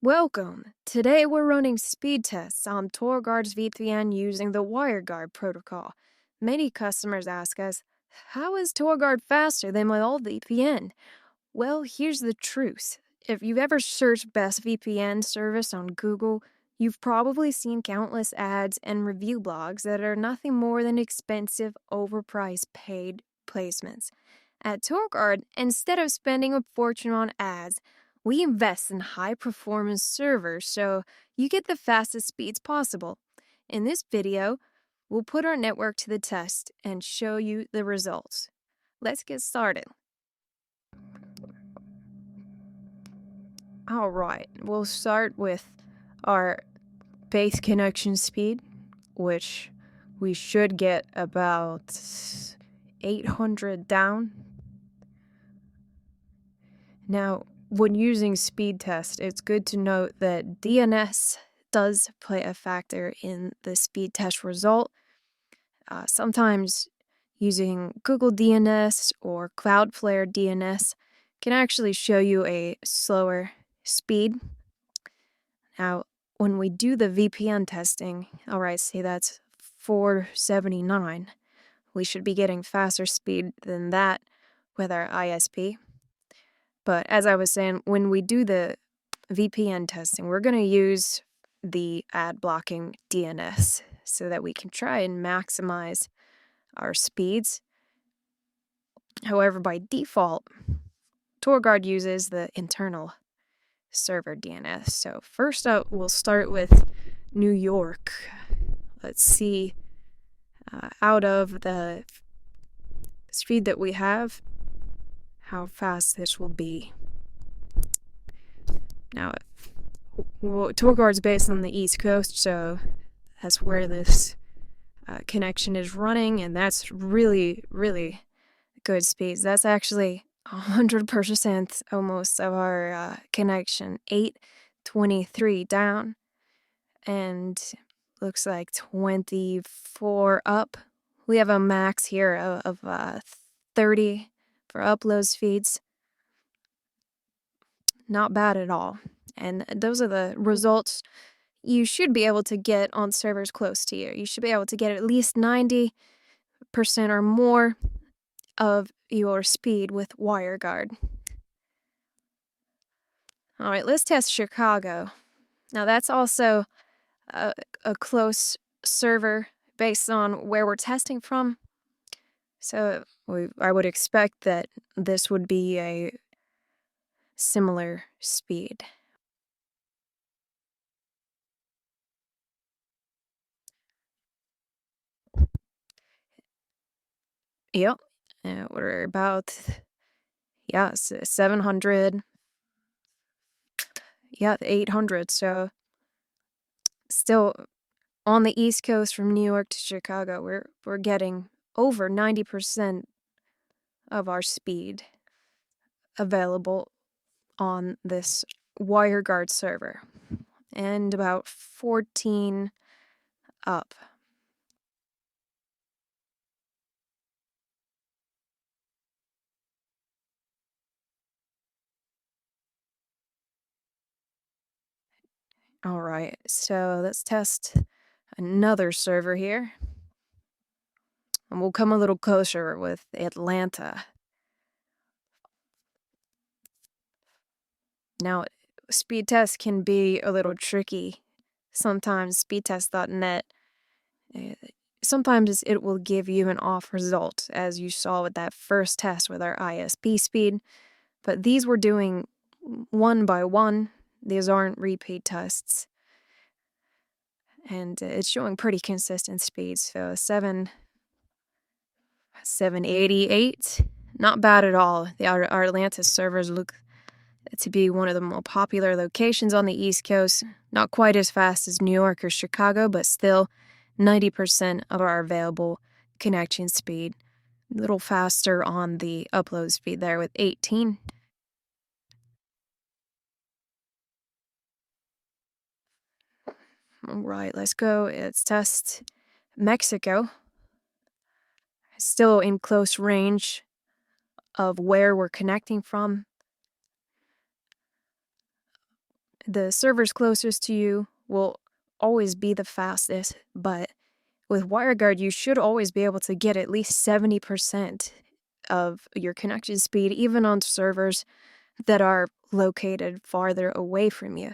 Welcome! Today we're running speed tests on TorGuard's VPN using the WireGuard protocol. Many customers ask us, how is TorGuard faster than my old VPN? Well, here's the truth. If you've ever searched best VPN service on Google, you've probably seen countless ads and review blogs that are nothing more than expensive, overpriced paid placements. At TorGuard, instead of spending a fortune on ads, we invest in high-performance servers so you get the fastest speeds possible. In this video, we'll put our network to the test and show you the results. Let's get started. Alright, we'll start with our base connection speed, which we should get about 800 down. Now, when using speed test, it's good to note that DNS does play a factor in the speed test result. Sometimes using Google DNS or Cloudflare DNS can actually show you a slower speed. Now, when we do the VPN testing, alright, say that's 479, we should be getting faster speed than that with our ISP. But as I was saying, when we do the VPN testing, we're going to use the ad blocking DNS so that we can try and maximize our speeds. However, by default, TorGuard uses the internal server DNS. So first up, we'll start with New York. Let's see, out of the speed that we have, how fast this will be. Now, TorGuard's based on the East Coast, so that's where this connection is running, and that's really, really good speeds. That's actually 100% almost of our connection. 823 down, and looks like 24 up. We have a max here of 30 for upload speeds. Not bad at all. And those are the results you should be able to get on servers close to you. You should be able to get at least 90% or more of your speed with WireGuard. Alright, let's test Chicago. Now that's also a close server based on where we're testing from. So I would expect that this would be a similar speed. Yep, we're about 700. Yeah, 800. So still on the East Coast from New York to Chicago, we're getting over 90% of our speed available on this WireGuard server, and about 14 up. Alright, so let's test another server here. And we'll come a little closer with Atlanta. Now, speed tests can be a little tricky. Sometimes speedtest.net, sometimes it will give you an off result, as you saw with that first test with our ISP speed. But these we're doing one by one. These aren't repeat tests. And it's showing pretty consistent speeds. So 788, not bad at all. Our Atlanta servers look to be one of the more popular locations on the East Coast. Not quite as fast as New York or Chicago, but still 90% of our available connection speed. A little faster on the upload speed there with 18. Alright, let's go. Let's test Mexico. Still in close range of where we're connecting from. the servers closest to you will always be the fastest, but with WireGuard, you should always be able to get at least 70% of your connection speed, even on servers that are located farther away from you.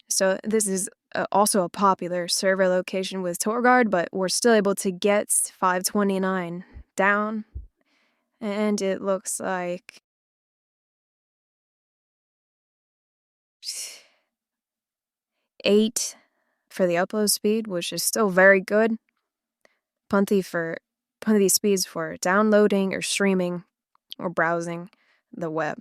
So this is also a popular server location with TorGuard, but we're still able to get 529 down, and it looks like 8 for the upload speed, which is still very good. Plenty speeds for downloading or streaming or browsing the web.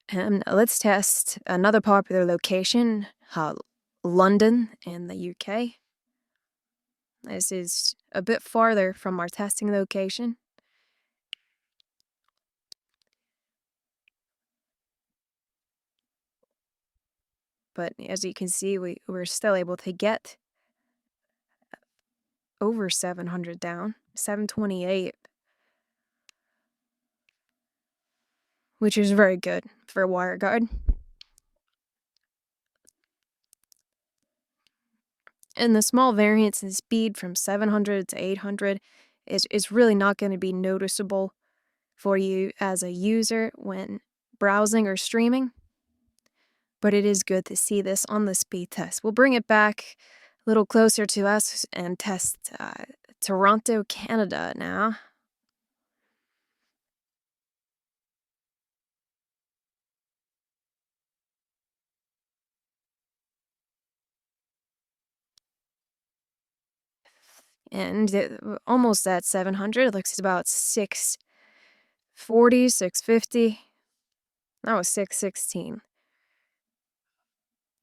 And let's test another popular location, London in the UK. This is a bit farther from our testing location. But as you can see, we're still able to get over 700 down, 728, which is very good for WireGuard. And the small variance in speed from 700 to 800 is really not going to be noticeable for you as a user when browsing or streaming. But it is good to see this on the speed test. We'll bring it back a little closer to us and test Toronto, Canada now. And almost at 700. It looks about 640, 650. That was 616.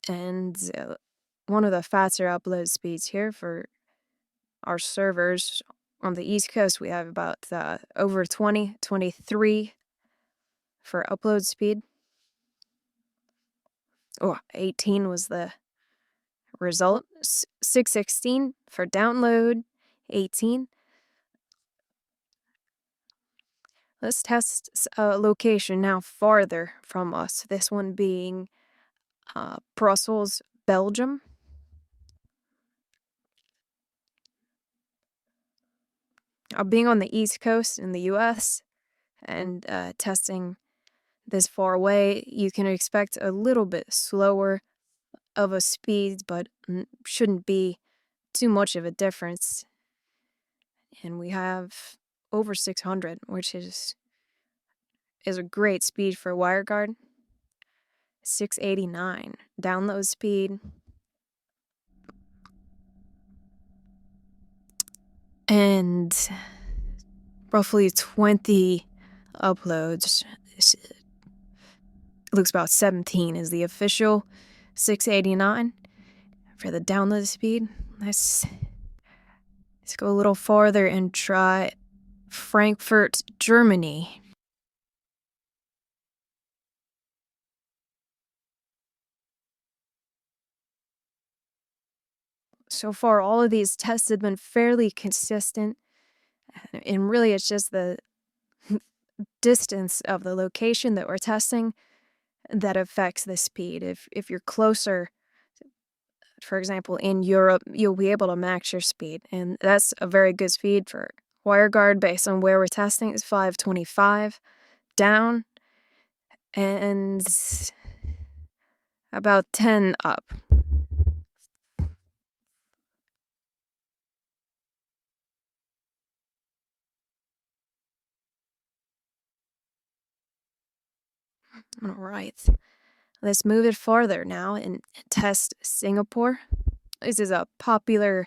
And one of the faster upload speeds here for our servers on the East Coast, we have about over 20, 23 for upload speed. Oh, 18 was the result. 616 for download, 18. Let's test a location now farther from us, this one being Brussels, Belgium. Being on the East Coast in the US and testing this far away, you can expect a little bit slower of a speed, but shouldn't be too much of a difference. And we have over 600, which is a great speed for WireGuard. 689 download speed. And roughly 20 uploads. It looks about 17 is the official. 689 for the download speed. Let's go a little farther and try Frankfurt, Germany. So far, all of these tests have been fairly consistent, and really it's just the distance of the location that we're testing that affects the speed. If you're closer, for example, in Europe, you'll be able to max your speed, and that's a very good speed for WireGuard based on where we're testing. It's 525 down and about 10 up. All right, let's move it farther now and test Singapore. This is a popular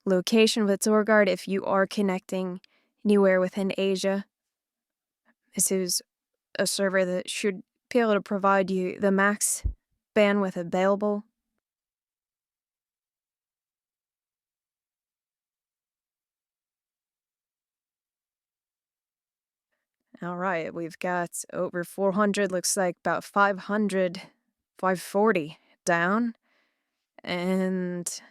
location with TorGuard if you are connecting anywhere within Asia. This is a server that should be able to provide you the max bandwidth available. All right, we've got over 400, looks like about 500, 540 down. And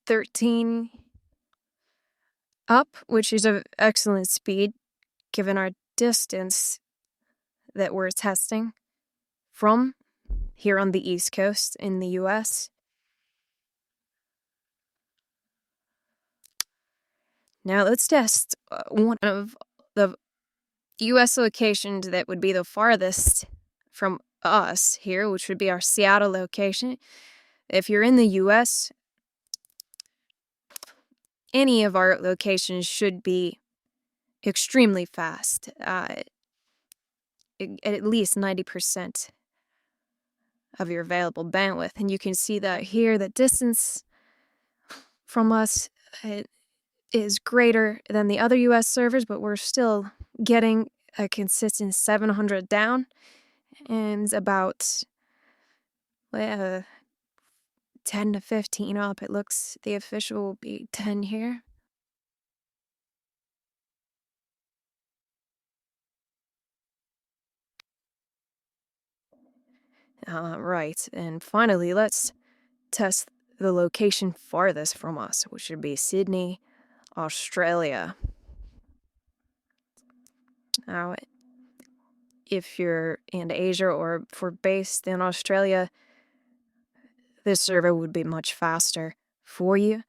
13 up, which is an excellent speed given our distance that we're testing from here on the East Coast in the US. Now let's test one of the US locations that would be the farthest from us here, which would be our Seattle location. If you're in the US, any of our locations should be extremely fast, at least 90% of your available bandwidth. And you can see that here, the distance from us is greater than the other US servers, but we're still getting a consistent 700 down and about 10 to 15 up. It looks the official will be 10 here. Right, and finally, let's test the location farthest from us, which would be Sydney, Australia. Now, if you're in Asia or if we're based in Australia, this server would be much faster for you.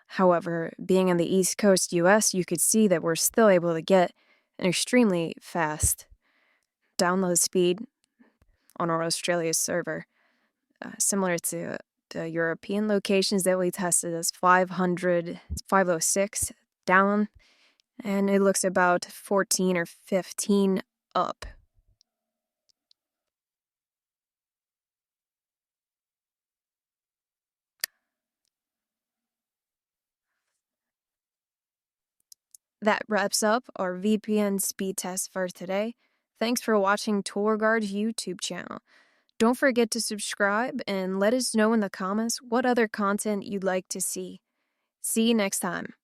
However, being in the East Coast US, you could see that we're still able to get an extremely fast download speed on our Australia server, similar to the European locations that we tested as 500, 506 down, and it looks about 14 or 15 up. That wraps up our VPN speed test for today. Thanks for watching TorGuard's YouTube channel. Don't forget to subscribe and let us know in the comments what other content you'd like to see. See you next time.